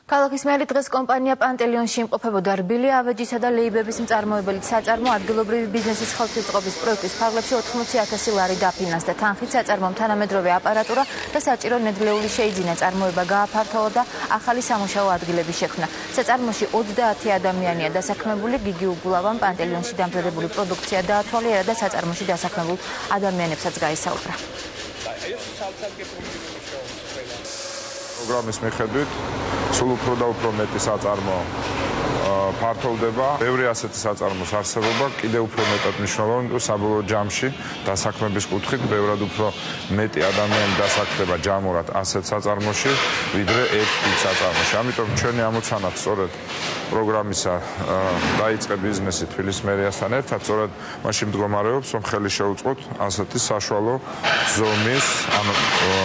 ქალაქის მერი დღეს კომპანია პანტელიონში იმყოფებოდა რბილი ავეჯისა და ლეიბების მწარმოებელი საწარმო ადგილობრივი ბიზნესის ხელშეწყობის პროექტის ფარგლებში 80,000 ლარი დაფინანსდა. თანხით საწარმომ თანამედროვე აპარატურა და საჭირო ნედლეული შეიძინა, წარმოება გააფართოვა და ახალი სამუშაო ადგილები შექმნა. საწარმოში 30 ადამიანია დასაქმებული, გიგი უგულავამ პანტელიონში დამზადებული პროდუქცია დაათვალიერა და საწარმოში დასაქმებულ ადამიანებსაც გაისაუბრა. პროგრამის მიხედვით სულ უფრო და უფრო მეტი საწარმო ფართოვდება. ბევრი ასეთი საწარმოს არსებობა კიდევ უფრო მეტად მნიშვნელოვანია საბოლოო ჯამში დასაქმების კუთხით ბევრად უფრო მეტი ადამიანი დასაქმდება ჯამურად ასეთ საწარმოში ვიდრე ერთ დიდ საწარმოში. ამიტომ ჩვენი ამოცანაც სწორედ პროგრამისა დაიწყე ბიზნესი თბილისის მერიასთან ერთად სწორედ მაშინ მდგომარეობს რომ ხელი შეუწყოთ ასეთი საშუალო ზომის ანუ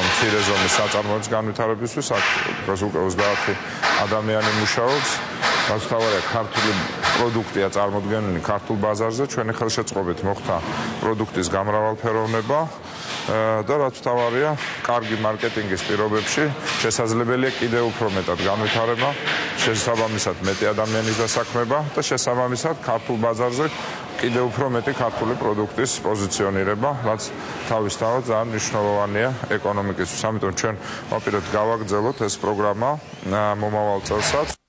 მცირე ზომის საწარმოების განვითარებისთვის აქ უკვე 30 ადამიანი მუშაობს. Განსხვავებია ქართული პროდუქტია წარმოდგენილი ქართულ ბაზარზე, ჩვენი ხელშეწყობით მოხდა პროდუქტის გამრავალფეროვნება და რაც თავარია, კარგი მარკეტინგის პირობებში შესაძლებელია კიდევ უფრო მეტად განვითარება, შესაბამისად მეტი ადამიანის დასაქმება და შესაბამისად ქართულ ბაზარზე კიდევ უფრო მეტი ქართული პროდუქტის პოზიციონირება, რაც თავისთავად ძალიან მნიშვნელოვანია ეკონომიკისთვის. ამიტომ ჩვენ ვაპირებთ გავაგრძელოთ ეს პროგრამა მომავალ წელსაც.